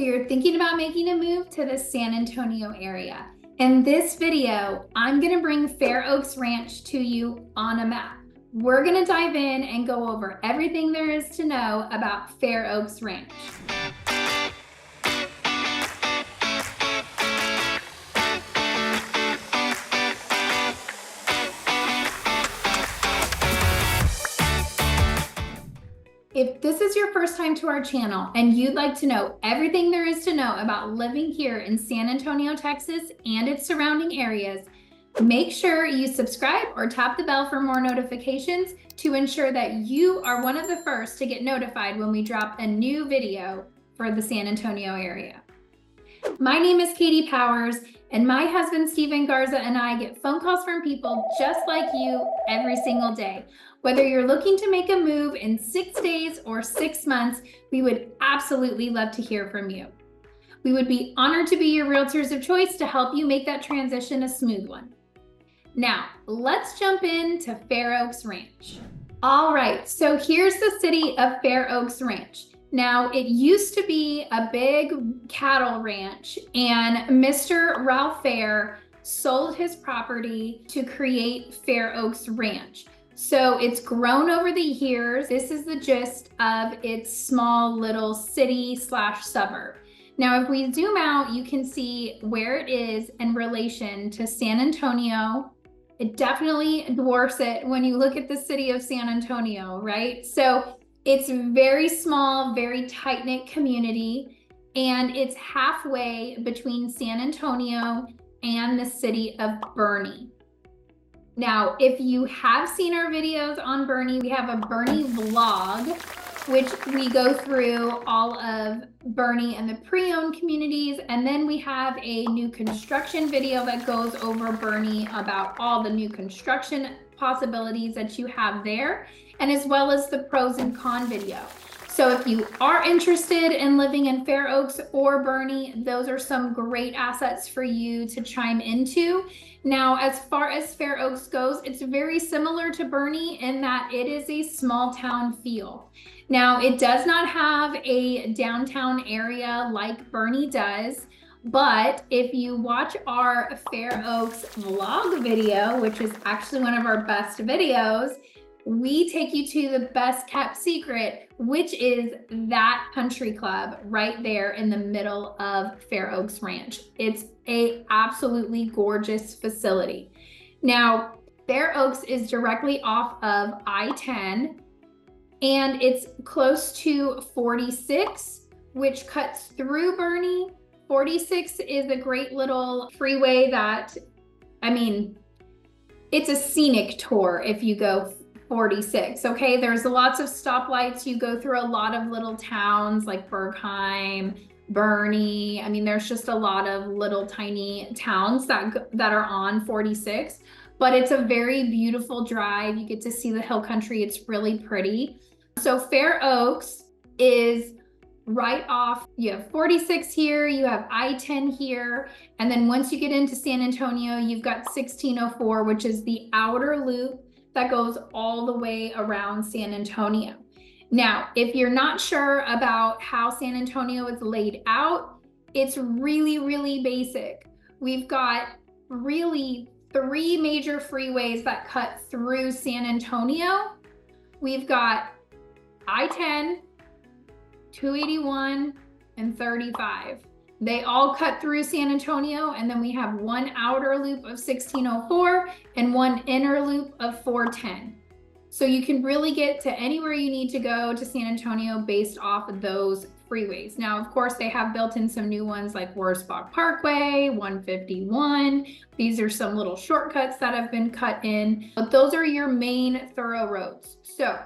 so you're thinking about making a move to the San Antonio area. In this video, I'm gonna bring Fair Oaks Ranch to you on a map. We're gonna dive in and go over everything there is to know about Fair Oaks Ranch. If this is your first time to our channel and you'd like to know everything there is to know about living here in San Antonio, Texas and its surrounding areas, make sure you subscribe or tap the bell for more notifications to ensure that you are one of the first to get notified when we drop a new video for the San Antonio area. My name is Katie Powers, and my husband Steven Garza and I get phone calls from people just like you every single day. Whether you're looking to make a move in 6 days or 6 months, we would absolutely love to hear from you. We would be honored to be your realtors of choice to help you make that transition a smooth one. Now, let's jump into Fair Oaks Ranch. All right, so here's the city of Fair Oaks Ranch. Now, it used to be a big cattle ranch, and Mr. Ralph Fair sold his property to create Fair Oaks Ranch. So it's grown over the years. This is the gist of its small little city slash suburb. Now, if we zoom out, you can see where it is in relation to San Antonio. It definitely dwarfs it when you look at the city of San Antonio, right? So it's very small, very tight-knit community, and it's halfway between San Antonio and the city of Boerne. Now, if you have seen our videos on Boerne, we have a Boerne vlog, which we go through all of Boerne and the pre-owned communities, and then we have a new construction video that goes over Boerne about all the new construction possibilities that you have there, and as well as the pros and con video. So if you are interested in living in Fair Oaks or Boerne, those are some great assets for you to chime into. Now, as far as Fair Oaks goes, it's very similar to Boerne in that it is a small town feel. Now, it does not have a downtown area like Boerne does, but if you watch our Fair Oaks vlog video, which is actually one of our best videos, we take you to the best kept secret, which is that country club right there in the middle of Fair Oaks Ranch. It's a absolutely gorgeous facility. Now, Fair Oaks is directly off of I-10, and it's close to 46, which cuts through Boerne. 46 is a great little freeway that, it's a scenic tour if you go 46, okay? There's lots of stoplights. You go through a lot of little towns like Bergheim, Boerne. There's just a lot of little tiny towns that are on 46, but it's a very beautiful drive. You get to see the hill country. It's really pretty. So Fair Oaks is right off. You have 46 here, you have I-10 here, and then once you get into San Antonio, you've got 1604, which is the outer loop that goes all the way around San Antonio. Now, if you're not sure about how San Antonio is laid out, it's really, really basic. We've got really 3 major freeways that cut through San Antonio. We've got I-10, 281, and 35. They all cut through San Antonio, and then we have one outer loop of 1604 and one inner loop of 410. So you can really get to anywhere you need to go to San Antonio based off of those freeways. Now, of course, they have built in some new ones like Wurzbach Parkway, 151. These are some little shortcuts that have been cut in, but those are your main thorough roads. So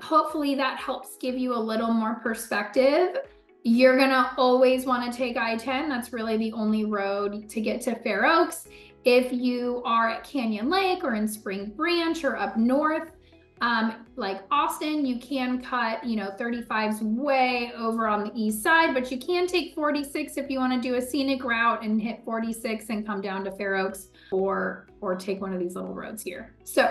hopefully that helps give you a little more perspective. You're gonna always wanna take I-10. That's really the only road to get to Fair Oaks. If you are at Canyon Lake or in Spring Branch or up north, like Austin, you can cut, 35's way over on the east side, but you can take 46 if you wanna do a scenic route and hit 46 and come down to Fair Oaks, or take one of these little roads here. So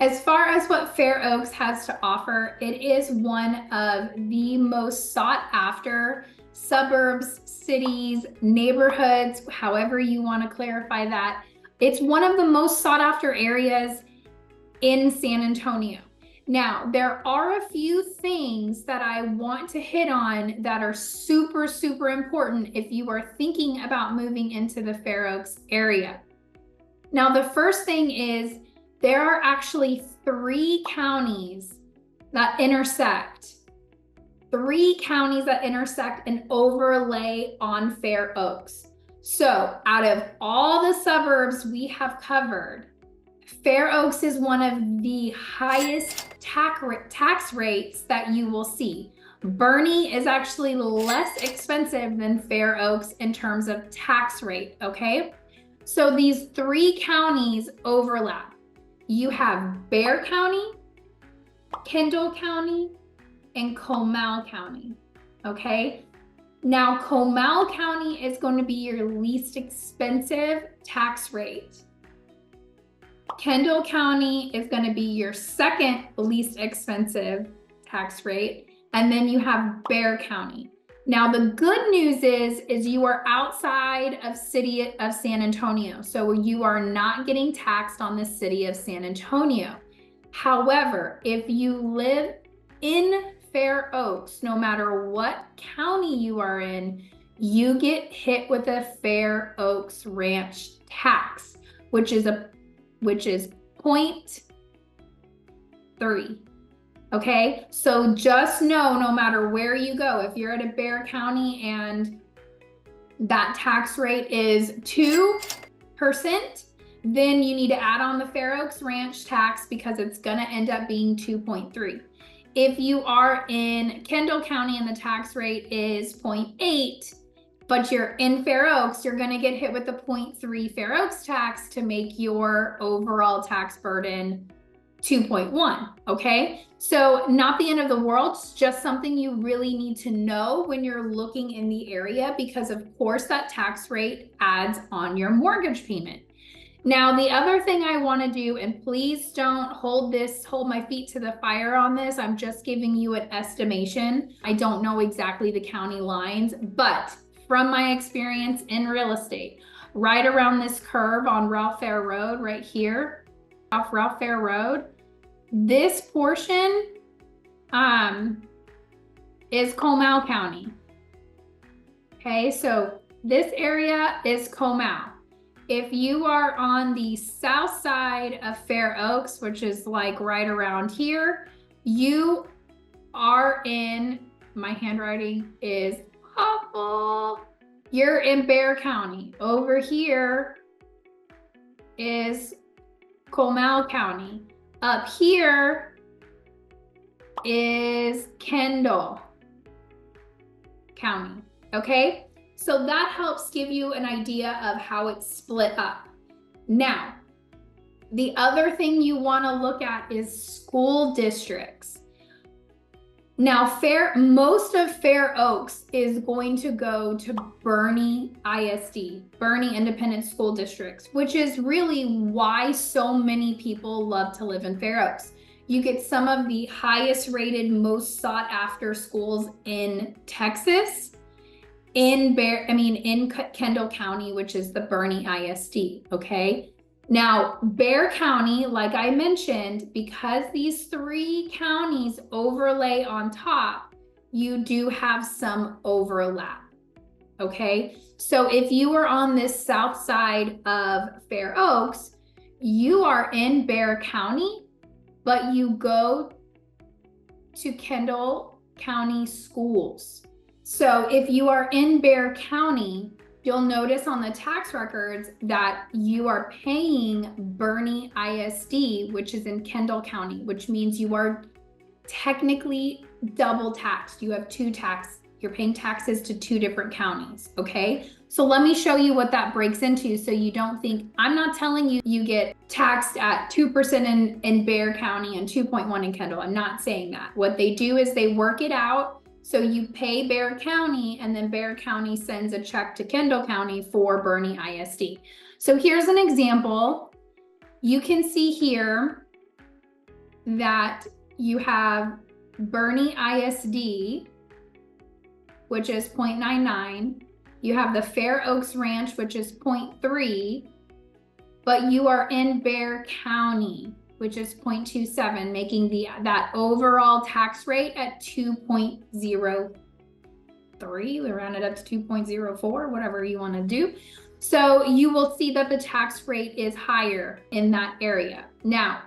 As far as what Fair Oaks has to offer, it is one of the most sought after suburbs, cities, neighborhoods, however you want to clarify that. It's one of the most sought after areas in San Antonio. Now, there are a few things that I want to hit on that are super, super important if you are thinking about moving into the Fair Oaks area. Now, the first thing is there are actually 3 counties that intersect. 3 counties that intersect and overlay on Fair Oaks. So out of all the suburbs we have covered, Fair Oaks is one of the highest tax rates that you will see. Boerne is actually less expensive than Fair Oaks in terms of tax rate, okay? So these 3 counties overlap. You have Bexar County, Kendall County, and Comal County, okay? Now, Comal County is going to be your least expensive tax rate. Kendall County is going to be your second least expensive tax rate. And then you have Bexar County. Now, the good news is you are outside of city of San Antonio. So you are not getting taxed on the city of San Antonio. However, if you live in Fair Oaks, no matter what county you are in, you get hit with a Fair Oaks ranch tax, which is 0.3. Okay, so just know, no matter where you go, if you're at a Bexar County and that tax rate is 2%, then you need to add on the Fair Oaks ranch tax because it's going to end up being 2.3. If you are in Kendall County and the tax rate is 0.8, but you're in Fair Oaks, you're going to get hit with the 0.3 Fair Oaks tax to make your overall tax burden 2.1, okay? So not the end of the world, it's just something you really need to know when you're looking in the area because of course that tax rate adds on your mortgage payment. Now, the other thing I want to do, and please don't hold my feet to the fire on this, I'm just giving you an estimation. I don't know exactly the county lines, but from my experience in real estate, right around this curve on Ralph Fair Road, right here, off Ralph Fair Road, this portion is Comal County. Okay, so this area is Comal. If you are on the south side of Fair Oaks, which is like right around here, you are in, my handwriting is awful. You're in Bexar County. Over here is Comal County. Up here is Kendall County, okay? So that helps give you an idea of how it's split up. Now, the other thing you want to look at is school districts. Now, most of Fair Oaks is going to go to Boerne ISD, Boerne Independent School Districts, which is really why so many people love to live in Fair Oaks. You get some of the highest rated, most sought after schools in Texas, in Kendall County, which is the Boerne ISD, okay? Now, Bexar County, like I mentioned, because these 3 counties overlay on top, you do have some overlap, okay? So if you are on this south side of Fair Oaks, you are in Bexar County, but you go to Kendall County schools. So if you are in Bexar County, you'll notice on the tax records that you are paying Boerne ISD, which is in Kendall County, which means you are technically double taxed. You have 2 taxes. You're paying taxes to 2 different counties, okay? So let me show you what that breaks into so you don't think, I'm not telling you you get taxed at 2% in Bexar County and 2.1 in Kendall. I'm not saying that. What they do is they work it out. So you pay Bexar County and then Bexar County sends a check to Kendall County for Boerne ISD. So here's an example. You can see here that you have Boerne ISD, which is 0.99. You have the Fair Oaks Ranch, which is 0.3, but you are in Bexar County, which is 0.27, making that overall tax rate at 2.03. We round it up to 2.04, whatever you want to do. So you will see that the tax rate is higher in that area. Now,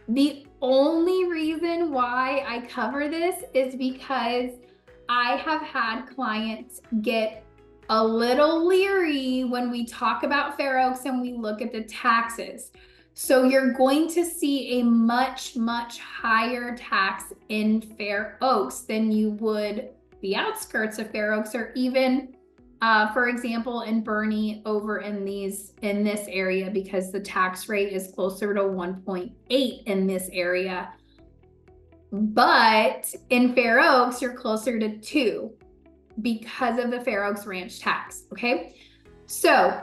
the only reason why I cover this is because I have had clients get a little leery when we talk about Fair Oaks and we look at the taxes. So you're going to see a much, much higher tax in Fair Oaks than you would the outskirts of Fair Oaks, or even, for example, in Boerne over in this area, because the tax rate is closer to 1.8 in this area. But in Fair Oaks, you're closer to 2 because of the Fair Oaks Ranch tax, okay? So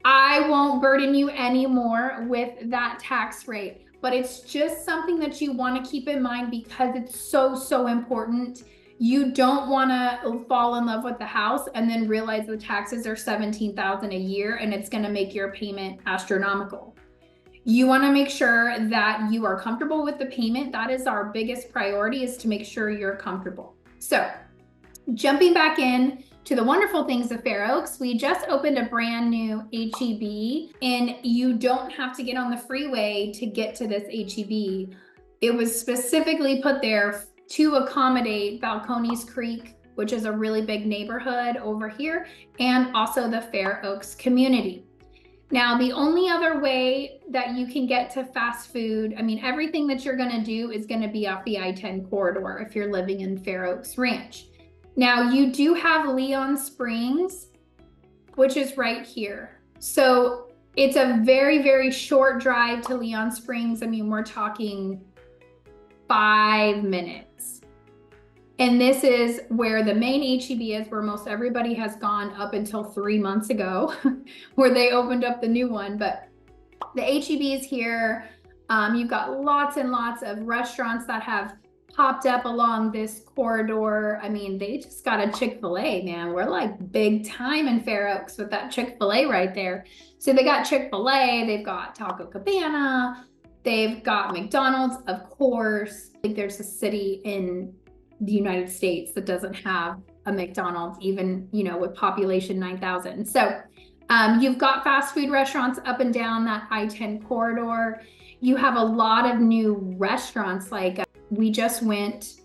I won't burden you anymore with that tax rate, but it's just something that you want to keep in mind because it's so, so important. You don't want to fall in love with the house and then realize the taxes are $17,000 a year and it's going to make your payment astronomical. You want to make sure that you are comfortable with the payment. That is our biggest priority, is to make sure you're comfortable. So jumping back in to the wonderful things of Fair Oaks, we just opened a brand new HEB, and you don't have to get on the freeway to get to this HEB. It was specifically put there to accommodate Balcones Creek, which is a really big neighborhood over here, and also the Fair Oaks community. Now, the only other way that you can get to fast food, I mean, everything that you're going to do is going to be off the I-10 corridor if you're living in Fair Oaks Ranch. Now, you do have Leon Springs, which is right here. So it's a very, very short drive to Leon Springs. I mean, we're talking 5 minutes. And this is where the main HEB is, where most everybody has gone up until 3 months ago, where they opened up the new one. But the HEB is here. You've got lots and lots of restaurants that have popped up along this corridor. I mean, they just got a Chick-fil-A, man. We're like big time in Fair Oaks with that Chick-fil-A right there. So they got Chick-fil-A, they've got Taco Cabana, they've got McDonald's, of course. I think there's a city in the United States that doesn't have a McDonald's, even, you know, with population 9,000. So you've got fast food restaurants up and down that I-10 corridor. You have a lot of new restaurants. Like we just went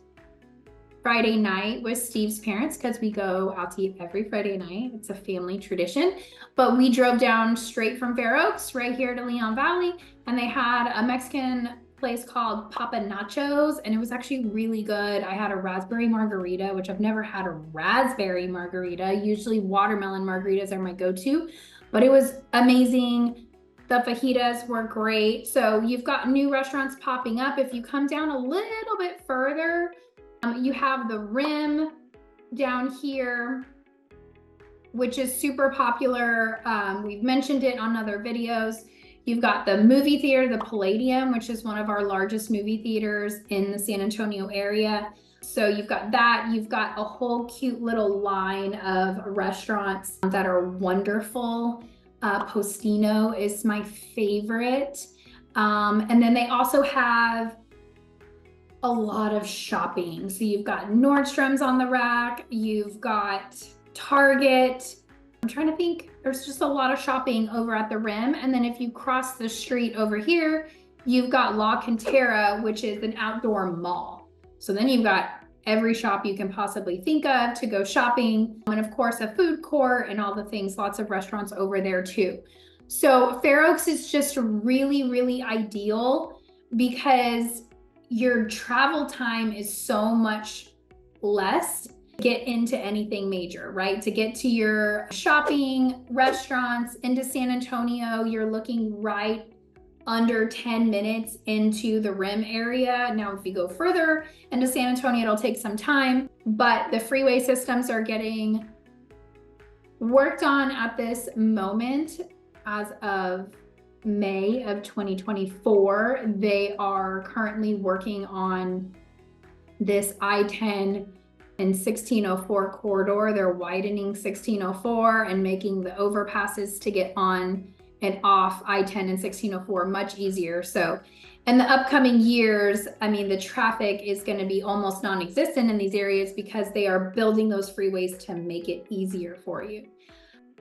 Friday night with Steve's parents, because we go out to eat every Friday night. It's a family tradition. But we drove down straight from Fair Oaks right here to Leon Valley, and they had a Mexican place called Papa Nachos, and it was actually really good. I had a raspberry margarita, which I've never had a raspberry margarita. Usually watermelon margaritas are my go-to, but it was amazing. The fajitas were great. So you've got new restaurants popping up. If you come down a little bit further, you have the Rim down here, which is super popular. We've mentioned it on other videos. You've got the movie theater, the Palladium, which is one of our largest movie theaters in the San Antonio area. So you've got that. You've got a whole cute little line of restaurants that are wonderful. Postino is my favorite. And then they also have a lot of shopping. So you've got Nordstrom's on the rack. You've got Target. I'm trying to think, there's just a lot of shopping over at the Rim. And then if you cross the street over here, you've got La Cantera, which is an outdoor mall. So then you've got every shop you can possibly think of to go shopping. And of course, a food court and all the things, lots of restaurants over there too. So Fair Oaks is just really, really ideal because your travel time is so much less get into anything major, right? To get to your shopping, restaurants, into San Antonio, you're looking right under 10 minutes into the Rim area. Now, if you go further into San Antonio, it'll take some time, but the freeway systems are getting worked on at this moment as of May of 2024. They are currently working on this I-10 and 1604 corridor. They're widening 1604 and making the overpasses to get on and off I-10 and 1604 much easier. So in the upcoming years, I mean, the traffic is going to be almost non-existent in these areas because they are building those freeways to make it easier for you.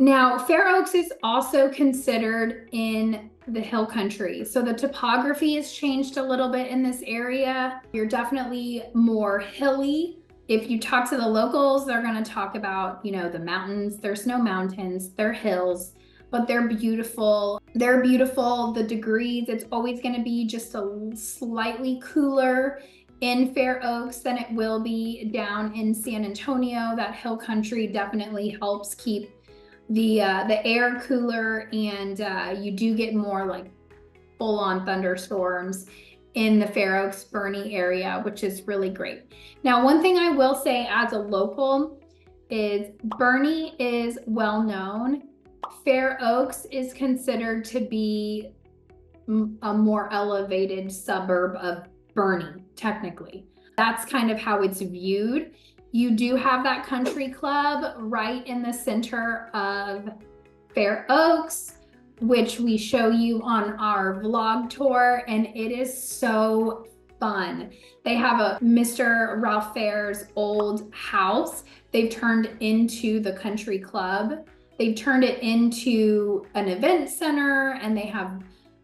Now, Fair Oaks is also considered in the hill country. So the topography has changed a little bit in this area. You're definitely more hilly. If you talk to the locals, they're going to talk about, you know, the mountains. There's no mountains, they're hills, but they're beautiful. They're beautiful. The degrees, it's always going to be just a slightly cooler in Fair Oaks than it will be down in San Antonio. That hill country definitely helps keep the air cooler, and you do get more like full-on thunderstorms in the Fair Oaks Boerne area, which is really great. Now, one thing I will say as a local is Boerne is well known. Fair Oaks is considered to be a more elevated suburb of Boerne, technically. That's kind of how it's viewed. You do have that country club right in the center of Fair Oaks, which we show you on our vlog tour, and it is so fun. They have a Mr. Ralph Fair's old house. They've turned into the country club. They've turned it into an event center, and they have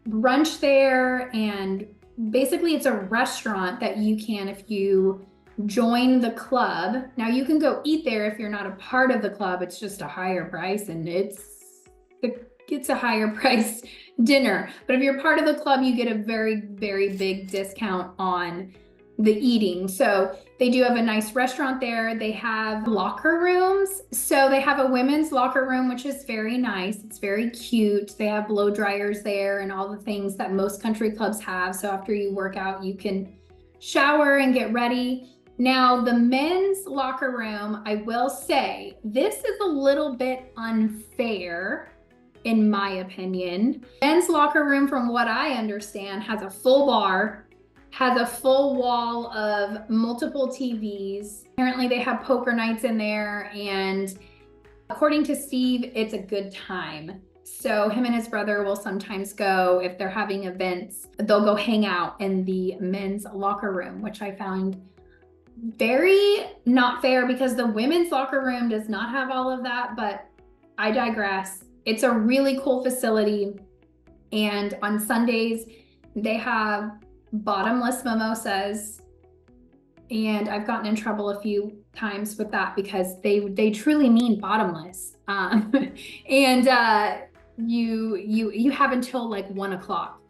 brunch there, and basically it's a restaurant that you can, if you join the club. Now you can go eat there if you're not a part of the club. It's just a higher price, and it's a higher price dinner. But if you're part of the club, you get a very, very big discount on the eating. So they do have a nice restaurant there. They have locker rooms. So they have a women's locker room, which is very nice. It's very cute. They have blow dryers there and all the things that most country clubs have. So after you work out, you can shower and get ready. Now, the men's locker room, I will say, this is a little bit unfair, in my opinion. Men's locker room, from what I understand, has a full bar, has a full wall of multiple TVs. Apparently they have poker nights in there, and according to Steve, it's a good time. So him and his brother will sometimes go, if they're having events, they'll go hang out in the men's locker room, which I found very not fair because the women's locker room does not have all of that, but I digress. It's a really cool facility. And on Sundays, they have bottomless mimosas. And I've gotten in trouble a few times with that because they truly mean bottomless. And you have until like 1 o'clock.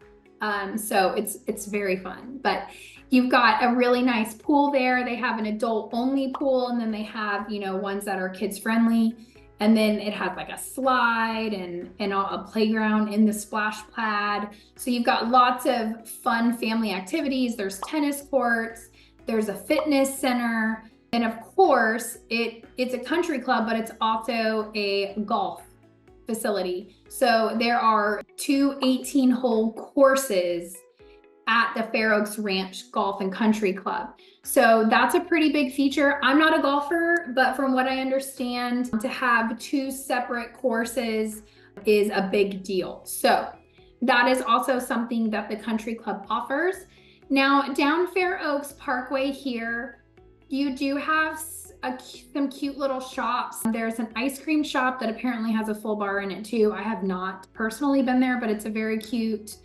So it's very fun. But you've got a really nice pool there. They have an adult only pool, and then they have, you know, ones that are kids friendly. And then it has like a slide and a playground in the splash pad. So you've got lots of fun family activities. There's tennis courts, there's a fitness center. And of course, it's a country club, but it's also a golf facility. So there are 2 18-hole courses at the Fair Oaks Ranch Golf and Country Club. So that's a pretty big feature. I'm not a golfer, but from what I understand, to have 2 separate courses is a big deal. So that is also something that the country club offers. Now, down Fair Oaks Parkway here, you do have some cute little shops. There's an ice cream shop that apparently has a full bar in it too. I have not personally been there, but it's a very cute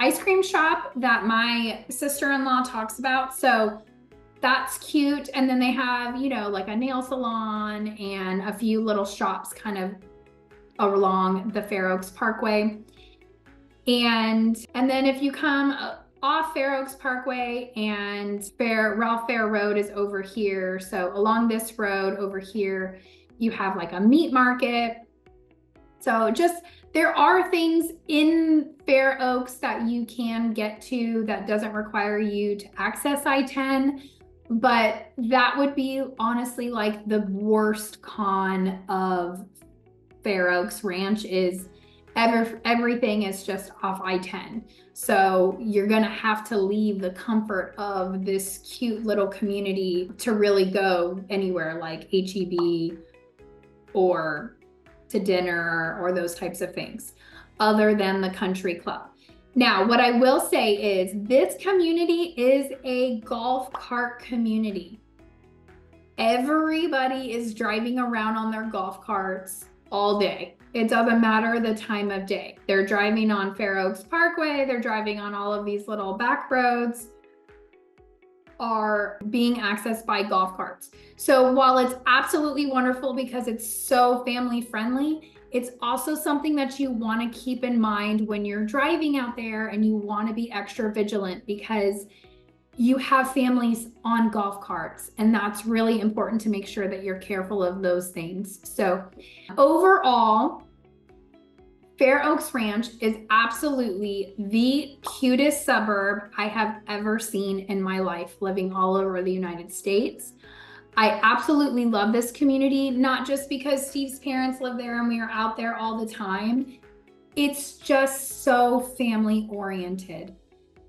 ice cream shop that my sister-in-law talks about. So that's cute. And then they have, you know, like a nail salon and a few little shops kind of along the Fair Oaks Parkway. And then if you come off Fair Oaks Parkway, and Ralph Fair Road is over here. So along this road over here, you have like a meat market. So just, there are things in Fair Oaks that you can get to that doesn't require you to access I-10, but that would be honestly like the worst con of Fair Oaks Ranch is everything is just off I-10. So you're gonna have to leave the comfort of this cute little community to really go anywhere like HEB or to dinner or those types of things, other than the country club. Now, what I will say is this community is a golf cart community. Everybody is driving around on their golf carts all day. It doesn't matter the time of day. They're driving on Fair Oaks Parkway. They're driving on all of these little back roads are being accessed by golf carts. So while it's absolutely wonderful because it's so family friendly, it's also something that you want to keep in mind when you're driving out there, and you want to be extra vigilant because you have families on golf carts, and that's really important to make sure that you're careful of those things. So overall, Fair Oaks Ranch is absolutely the cutest suburb I have ever seen in my life, living all over the United States. I absolutely love this community, not just because Steve's parents live there and we are out there all the time. It's just so family oriented.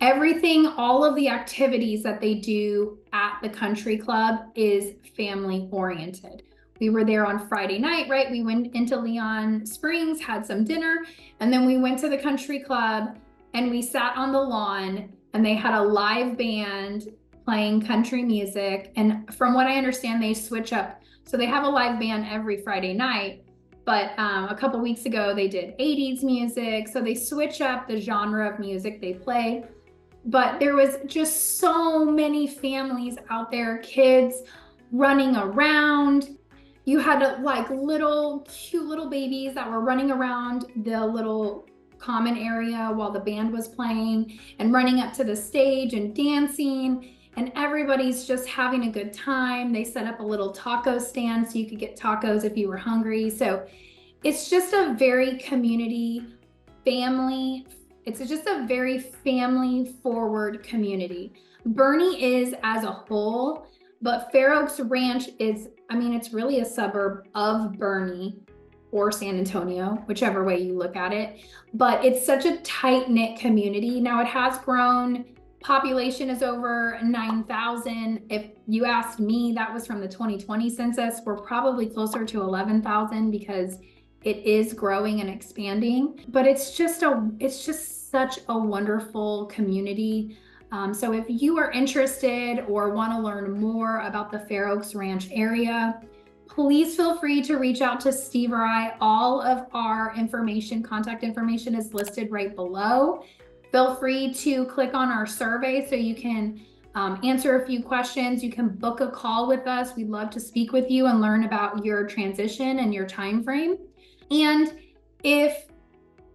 Everything, all of the activities that they do at the country club is family oriented. We were there on Friday night, right? We went into Leon Springs, had some dinner, and then we went to the country club and we sat on the lawn, and they had a live band playing country music. And from what I understand, they switch up. So they have a live band every Friday night, but a couple weeks ago they did 80s music. So they switch up the genre of music they play. But there was just so many families out there, kids running around. You had like cute little babies that were running around the little common area while the band was playing and running up to the stage and dancing, and everybody's just having a good time. They set up a little taco stand so you could get tacos if you were hungry. So it's just a very just a very family forward community. Boerne is as a whole, but Fair Oaks Ranch is, it's really a suburb of Boerne or San Antonio, whichever way you look at it. But it's such a tight-knit community. Now it has grown. Population is over 9,000. If you asked me, that was from the 2020 census. We're probably closer to 11,000 because it is growing and expanding. But it's just such a wonderful community. So if you are interested or want to learn more about the Fair Oaks Ranch area, please feel free to reach out to Steve or I. All of our contact information is listed right below. Feel free to click on our survey so you can answer a few questions. You can book a call with us. We'd love to speak with you and learn about your transition and your time frame. And if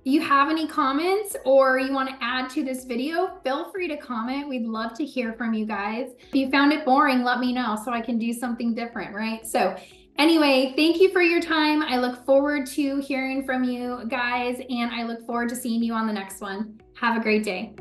you have any comments or you want to add to this video, feel free to comment. We'd love to hear from you guys. If you found it boring, let me know so I can do something different, right? So anyway, thank you for your time. I look forward to hearing from you guys, and I look forward to seeing you on the next one. Have a great day.